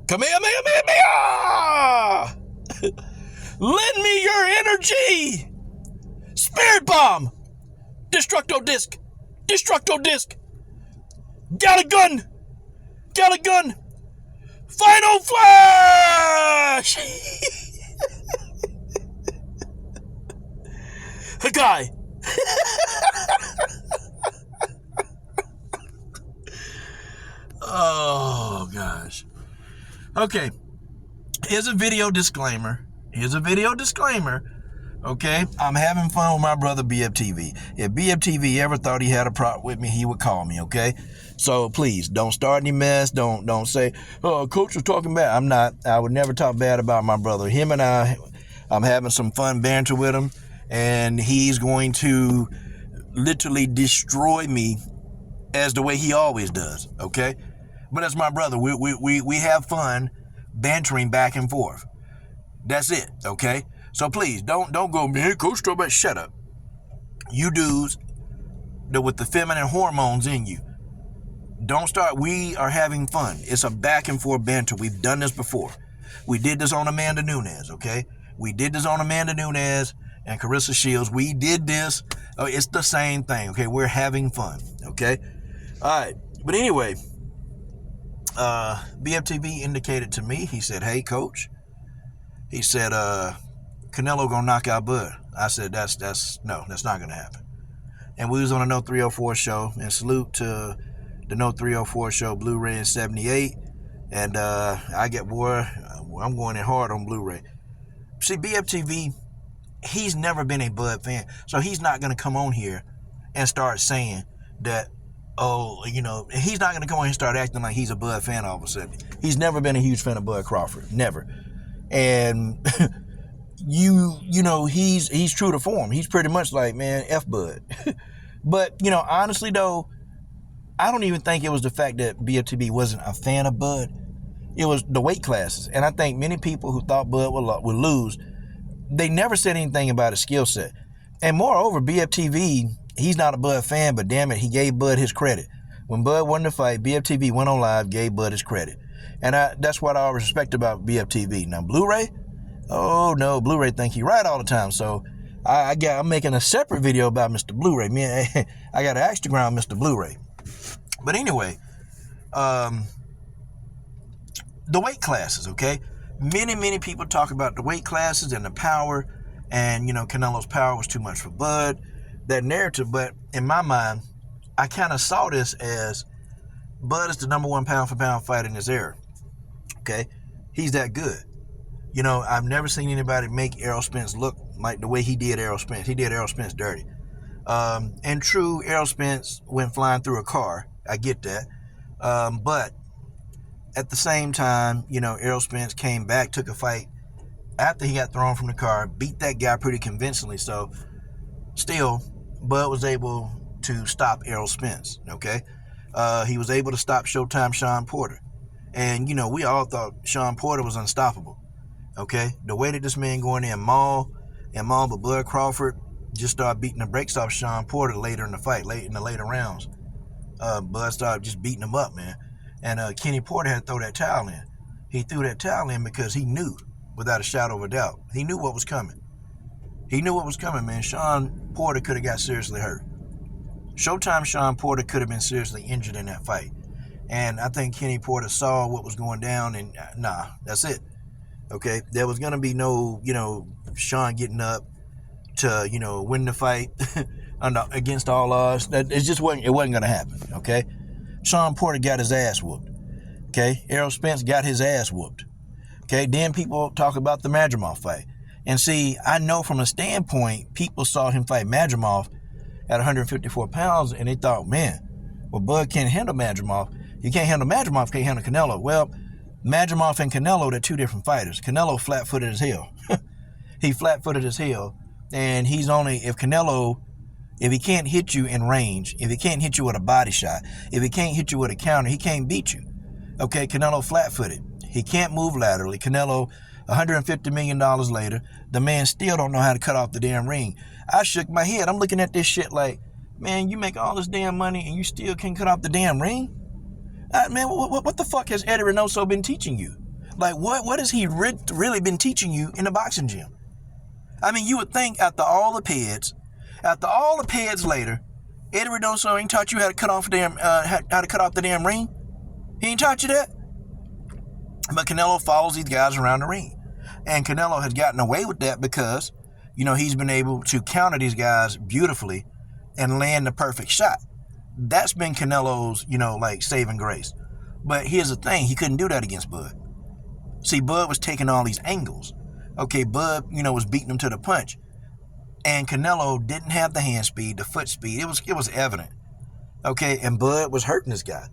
Kamehameha! Lend me your energy! Spirit bomb! Destructo disc! Destructo disc! Got a gun! Got a gun! Final flash! A guy. Oh, gosh. Okay. Here's a video disclaimer. Okay, I'm having fun with my brother BFTV. If BFTV ever thought he had a problem with me, he would call me, okay? So please, don't start any mess. Don't say, oh, Coach was talking bad. I'm not. I would never talk bad about my brother. Him and I'm having some fun banter with him, and he's going to literally destroy me as the way he always does, okay? But that's my brother. We have fun bantering back and forth. That's it, okay? So please, don't go, man, Coach Strawberry, shut up. You dudes with the feminine hormones in you, don't start. We are having fun. It's a back and forth banter. We've done this before. We did this on Amanda Nunes, okay? We did this on Amanda Nunes and Carissa Shields. We did this. It's the same thing, okay? We're having fun, okay? All right. But anyway, BFTV indicated to me, he said, hey, Coach. He said, Canelo gonna knock out Bud. I said, that's not gonna happen. And we was on a No 304 show, and salute to the No 304 show, Blu-ray in 78. And I'm going in hard on Blu-ray. See, BFTV, he's never been a Bud fan, so he's not gonna come on here and start saying that, he's not gonna come on here and start acting like he's a Bud fan all of a sudden. He's never been a huge fan of Bud Crawford, never. And he's true to form. He's pretty much like, man, F Bud. But, honestly though, I don't even think it was the fact that BFTV wasn't a fan of Bud. It was the weight classes. And I think many people who thought Bud would lose, they never said anything about his skill set. And moreover, BFTV, he's not a Bud fan, but damn it, he gave Bud his credit. When Bud won the fight, BFTV went on live, gave Bud his credit. And that's what I always respect about BFTV. Now, Blu-ray, oh no, Blu-ray think he right all the time. So I'm making a separate video about Mr. Blu-ray. Man, I got to ask the ground Mr. Blu-ray. But anyway, the weight classes, okay? Many people talk about the weight classes and the power, and Canelo's power was too much for Bud, that narrative. But in my mind, I kind of saw this as Bud is the number one pound for pound fighter in this era. Okay, he's that good. I've never seen anybody make Errol Spence look like the way he did Errol Spence. He did Errol Spence dirty. And true, Errol Spence went flying through a car. I get that. But at the same time, Errol Spence came back, took a fight after he got thrown from the car, beat that guy pretty convincingly. So still, Bud was able to stop Errol Spence, okay? He was able to stop Showtime Sean Porter. And, we all thought Sean Porter was unstoppable, okay? The way that this man going in maul, but Bud Crawford just started beating the brakes off Sean Porter later in the fight, late in the later rounds. Bud started just beating him up, man. And Kenny Porter had to throw that towel in. He threw that towel in because he knew, without a shadow of a doubt, he knew what was coming. He knew what was coming, man. Sean Porter could have got seriously hurt. Showtime Sean Porter could have been seriously injured in that fight. And I think Kenny Porter saw what was going down, and that's it. Okay? There was going to be no, Sean getting up to, win the fight against all odds. It wasn't going to happen, okay? Sean Porter got his ass whooped, okay? Errol Spence got his ass whooped, okay? Then people talk about the Madrimov fight. And see, I know from a standpoint, people saw him fight Madrimov at 154 pounds, and they thought, man, well, Bud can't handle Madrimov. You can't handle Madrimov, can't handle Canelo. Well, Madrimov and Canelo, they're two different fighters. Canelo flat-footed as hell. He flat-footed as hell. And he's only, if Canelo, If he can't hit you in range, if he can't hit you with a body shot, if he can't hit you with a counter, he can't beat you. Okay, Canelo flat-footed. He can't move laterally. Canelo, $150 million later, the man still don't know how to cut off the damn ring. I shook my head. I'm looking at this shit like, man, you make all this damn money and you still can't cut off the damn ring? Man, what the fuck has Eddie Reynoso been teaching you? Like, what has he really been teaching you in the boxing gym? I mean, you would think after all the peds later, Eddie Reynoso ain't taught you how to cut off the damn ring. He ain't taught you that. But Canelo follows these guys around the ring, and Canelo has gotten away with that because, you know, he's been able to counter these guys beautifully and land the perfect shot. That's been Canelo's, you know, like saving grace. But here's the thing: he couldn't do that against Bud. See, Bud was taking all these angles. Okay, Bud, you know, was beating him to the punch. And Canelo didn't have the hand speed, the foot speed. It was evident. Okay, and Bud was hurting this guy.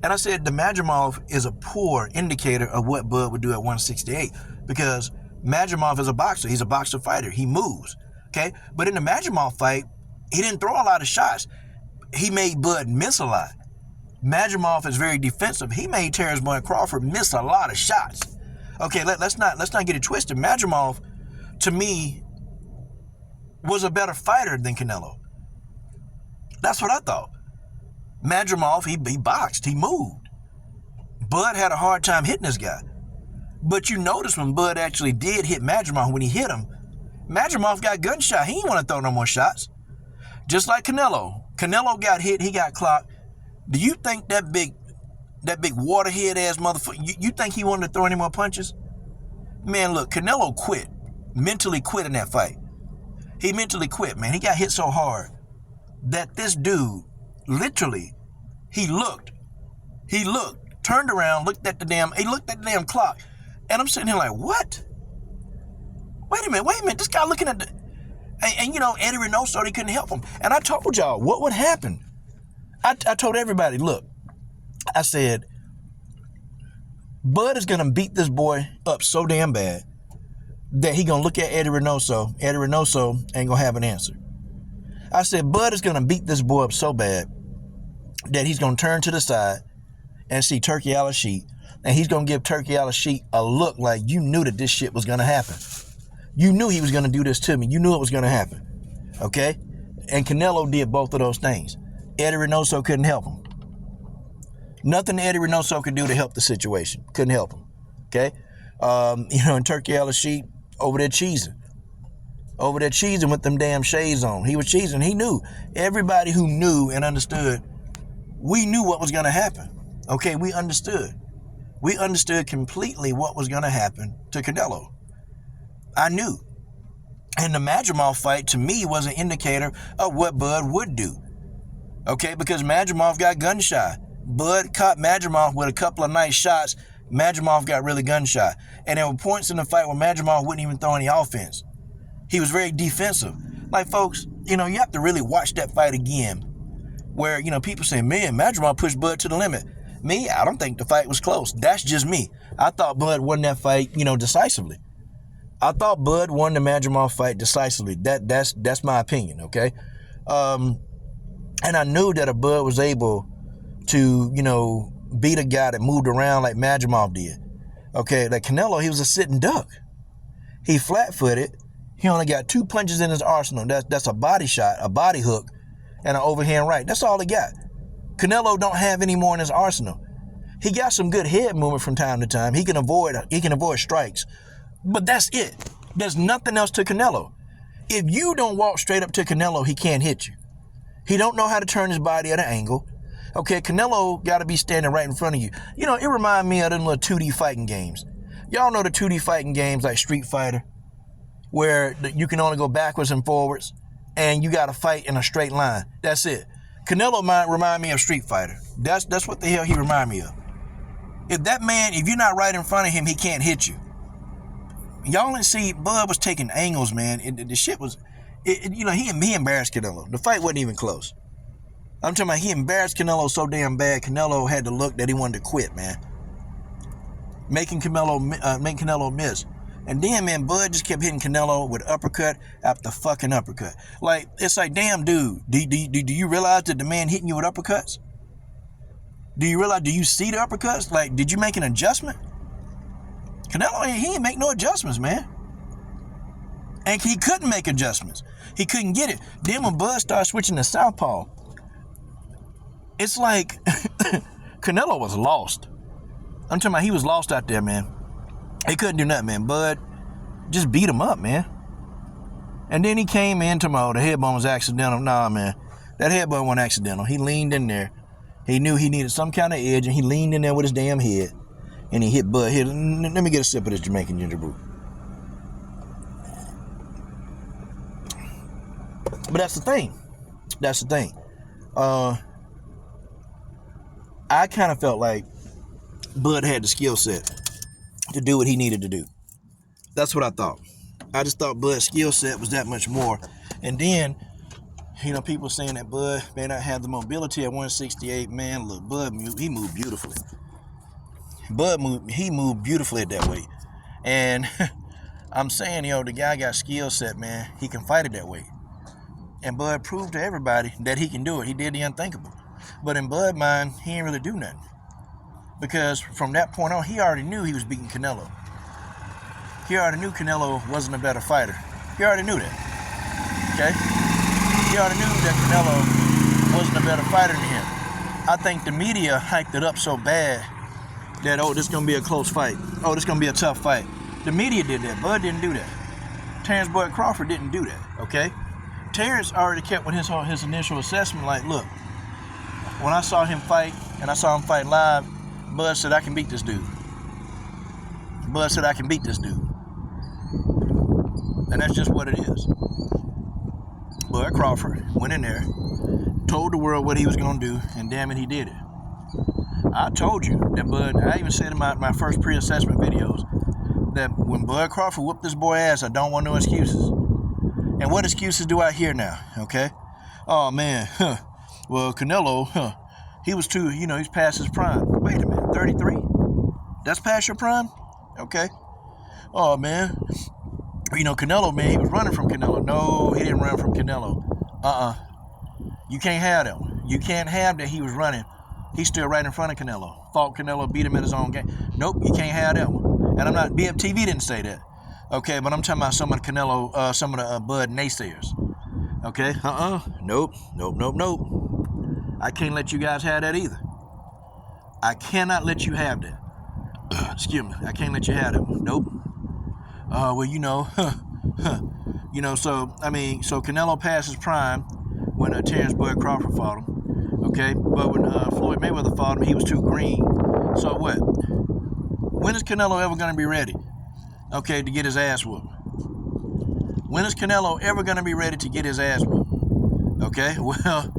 And I said the Madrimov is a poor indicator of what Bud would do at 168 because Madrimov is a boxer. He's a boxer fighter. He moves. Okay, but in the Madrimov fight, he didn't throw a lot of shots. He made Bud miss a lot. Madrimov is very defensive. He made Terence Crawford miss a lot of shots. Okay, let's not get it twisted. Madrimov, to me, was a better fighter than Canelo. That's what I thought. Madrimov, he boxed, he moved. Bud had a hard time hitting this guy. But you notice when Bud actually did hit Madrimov, when he hit him, Madrimov got gunshot. He didn't want to throw no more shots. Just like Canelo. Canelo got hit, he got clocked. Do you think that big waterhead ass motherfucker, you think he wanted to throw any more punches? Man, look, Canelo quit. Mentally quit in that fight. He mentally quit, man. He got hit so hard that this dude, literally, he looked, turned around, looked at the damn clock. And I'm sitting here like, what? Wait a minute, this guy looking at the, and you know, Eddie Reynoso, he couldn't help him. And I told y'all what would happen. I told everybody, look, I said, Bud is going to beat this boy up so damn bad that he going to look at Eddie Reynoso. Eddie Reynoso ain't going to have an answer. I said, Bud is going to beat this boy up so bad that he's going to turn to the side and see Turkey Al-Sheet, and he's going to give Turkey Al-Sheet a look like you knew that this shit was going to happen. You knew he was going to do this to me. You knew it was going to happen. Okay? And Canelo did both of those things. Eddie Reynoso couldn't help him. Nothing Eddie Reynoso could do to help the situation. Couldn't help him. Okay? You know, and Turkey Al-Sheet over there cheesing with them damn shades on. He was cheesing. He knew. Everybody who knew and understood, we knew what was going to happen. Okay? We understood. We understood completely what was going to happen to Canelo. I knew. And the Madrimov fight, to me, was an indicator of what Bud would do. Okay, because Madrimov got gun shy. Bud caught Madrimov with a couple of nice shots. Madrimov got really gun shy. And there were points in the fight where Madrimov wouldn't even throw any offense. He was very defensive. Like, folks, you know, you have to really watch that fight again. Where, you know, people say, man, Madrimov pushed Bud to the limit. Me, I don't think the fight was close. That's just me. I thought Bud won that fight, you know, decisively. I thought Bud won the Madrimov fight decisively. That's my opinion, okay? And I knew that a Bud was able to, you know, beat a guy that moved around like Madrimov did. Okay, like Canelo, he was a sitting duck. He flat-footed. He only got 2 punches in his arsenal. That's a body shot, a body hook, and an overhand right. That's all he got. Canelo don't have any more in his arsenal. He got some good head movement from time to time. He can avoid strikes. But that's it. There's nothing else to Canelo. If you don't walk straight up to Canelo, he can't hit you. He don't know how to turn his body at an angle. Okay, Canelo got to be standing right in front of you. You know, it reminds me of them little 2D fighting games. Y'all know the 2D fighting games like Street Fighter, where you can only go backwards and forwards, and you got to fight in a straight line. That's it. Canelo might remind me of Street Fighter. That's what the hell he remind me of. If you're not right in front of him, he can't hit you. Y'all didn't see, Bud was taking angles, man. The shit was, you know, he embarrassed Canelo. The fight wasn't even close. I'm talking about he embarrassed Canelo so damn bad, Canelo had to look that he wanted to quit, man. Making Canelo miss. And then, man, Bud just kept hitting Canelo with uppercut after fucking uppercut. Like, it's like, damn, dude, do you realize that the man hitting you with uppercuts? Do you see the uppercuts? Like, did you make an adjustment? Canelo, he ain't make no adjustments, man. And he couldn't make adjustments. He couldn't get it. Then when Bud started switching to southpaw, it's like Canelo was lost. I'm talking about he was lost out there, man. He couldn't do nothing, man. Bud just beat him up, man. And then he came in talking about, the headbutt was accidental. Nah, man. That headbutt wasn't accidental. He leaned in there. He knew he needed some kind of edge, and he leaned in there with his damn head. And he hit Bud. Here, let me get a sip of this Jamaican ginger brew. But that's the thing. I kind of felt like Bud had the skill set to do what he needed to do. That's what I thought. I just thought Bud's skill set was that much more. And then, you know, people saying that Bud may not have the mobility at 168. Man, look, Bud, he moved beautifully. He moved beautifully at that weight. And I'm saying, the guy got skill set, man. He can fight it that way. And Bud proved to everybody that he can do it. He did the unthinkable. But in Bud's mind, he didn't really do nothing. Because from that point on, he already knew he was beating Canelo. He already knew Canelo wasn't a better fighter. He already knew that. Okay? He already knew that Canelo wasn't a better fighter than him. I think the media hyped it up so bad that, this is going to be a close fight. This is going to be a tough fight. The media did that. Bud didn't do that. Terence Crawford didn't do that. Okay? Terence already kept with his initial assessment, like, look, when I saw him fight, and I saw him fight live, Bud said, I can beat this dude. Bud said, I can beat this dude. And that's just what it is. Bud Crawford went in there, told the world what he was going to do, and damn it, he did it. I told you that Bud, I even said in my first pre-assessment videos, that when Bud Crawford whooped this boy ass, I don't want no excuses. And what excuses do I hear now, okay? Oh, man, well, Canelo, he was too, he's past his prime. Wait a minute, 33? That's past your prime? Okay. Oh, man, Canelo, man, he was running from Canelo. No, he didn't run from Canelo. You can't have that one. You can't have that he was running. He stood right in front of Canelo. Fought Canelo, beat him in his own game. Nope, you can't have that one. And I'm not, BFTV didn't say that. Okay, but I'm talking about some of the Canelo, some of the Bud naysayers. Okay, nope. I can't let you guys have that either. I cannot let you have that. Excuse me, I can't let you have that one. Nope. So Canelo passed his prime when Terence Bud Crawford fought him. Okay, but when Floyd Mayweather fought him, he was too green. So what? When is Canelo ever going to be ready? Okay, to get his ass whooped. When is Canelo ever going to be ready to get his ass whooped? Okay, well,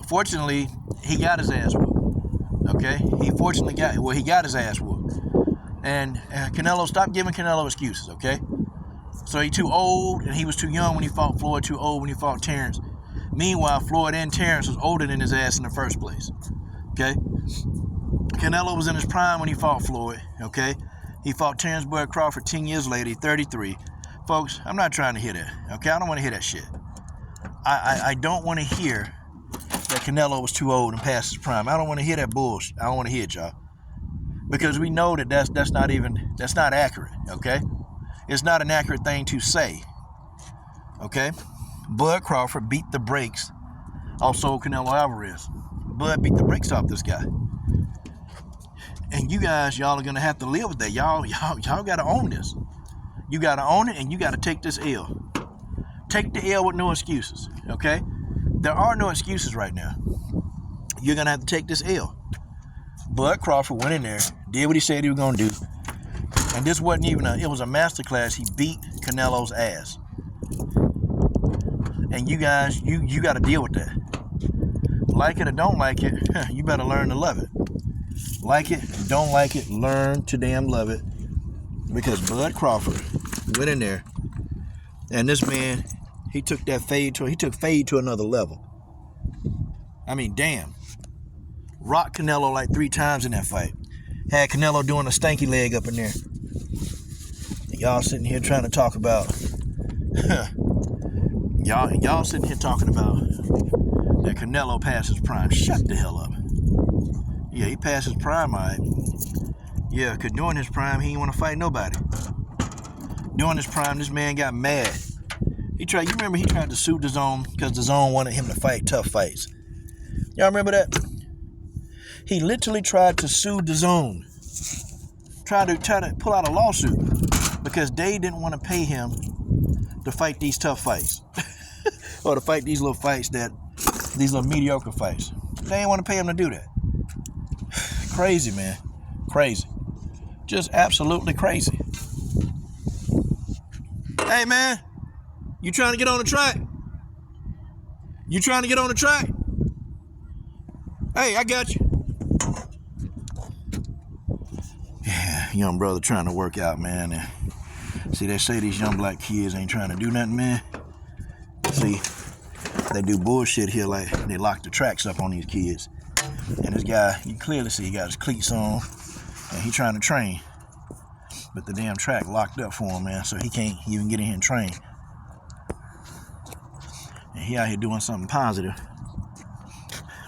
fortunately, he got his ass whooped. Okay, he got his ass whooped. And Canelo, stop giving Canelo excuses, okay? So he's too old, and he was too young when he fought Floyd, too old when he fought Terence. Meanwhile, Floyd and Terence was older than his ass in the first place, okay? Canelo was in his prime when he fought Floyd, okay? He fought Terence Bud Crawford 10 years later, 33. Folks, I'm not trying to hear that, okay? I don't want to hear that shit. I don't want to hear that Canelo was too old and past his prime. I don't want to hear that bullshit. I don't want to hear it, y'all. Because we know that that's not accurate, okay? It's not an accurate thing to say, okay? Bud Crawford beat the brakes off Saul Canelo Alvarez. Bud beat the brakes off this guy. And you guys, y'all are going to have to live with that. Y'all got to own this. You got to own it, and you got to take this L. Take the L with no excuses, okay? There are no excuses right now. You're going to have to take this L. Bud Crawford went in there, did what he said he was going to do. And this wasn't even it was a masterclass. He beat Canelo's ass. And you guys, you got to deal with that. Like it or don't like it, you better learn to love it. Like it, don't like it, learn to damn love it. Because Bud Crawford went in there, and this man, he took fade to another level. I mean, damn. Rocked Canelo like 3 times in that fight. Had Canelo doing a stanky leg up in there. Y'all sitting here trying to talk about y'all sitting here talking about that Canelo passed his prime. Shut the hell up. Yeah, he passed his prime, all right. Yeah, because during his prime, he didn't want to fight nobody. During his prime, this man got mad. You remember he tried to sue DAZN because DAZN wanted him to fight tough fights. Y'all remember that? He literally tried to sue DAZN. Tried to pull out a lawsuit because they didn't want to pay him to fight these tough fights. Or to fight these little mediocre fights. They didn't want to pay him to do that. Crazy, man. Crazy. Just absolutely crazy. Hey, man. You trying to get on the track? You trying to get on the track? Hey, I got you. Yeah, young brother trying to work out, man. And see, they say these young black kids ain't trying to do nothing, man. See, they do bullshit here, like they lock the tracks up on these kids. And this guy, you clearly see he got his cleats on, and he trying to train. But the damn track locked up for him, man, so he can't even get in here and train. And he out here doing something positive.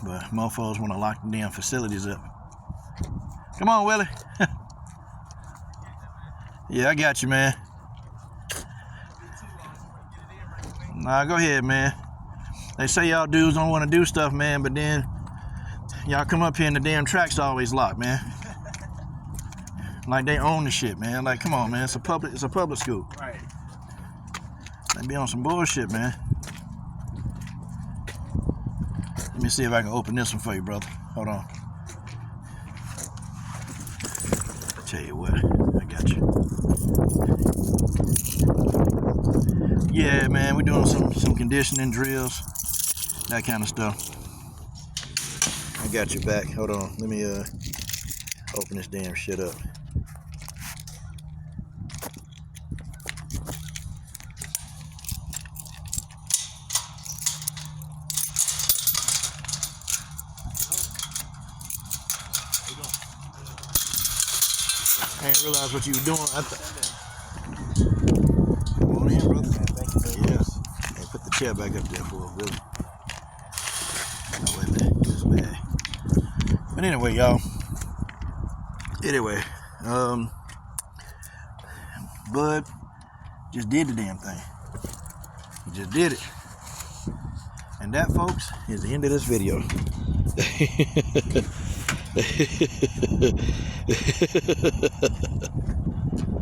But mofos want to lock the damn facilities up. Come on, Willie. Yeah, I got you, man. Nah, go ahead, man. They say y'all dudes don't want to do stuff, man, but then y'all come up here and the damn track's always locked, man. Like they own the shit, man. Like, come on, man. It's a public school. Right. They be on some bullshit, man. Let me see if I can open this one for you, brother. Hold on. Tell you what, I got you. Yeah, man, we're doing some conditioning drills, that kind of stuff. I got your back. Hold on. Let me open this damn shit up. I didn't realize what you were doing. Come on in, brother. Thank you very much. Hey, put the chair back up there for us, Willie. Oh, wait a minute. This bag. But anyway, y'all. Anyway, Bud just did the damn thing. He just did it. And that, folks, is the end of this video.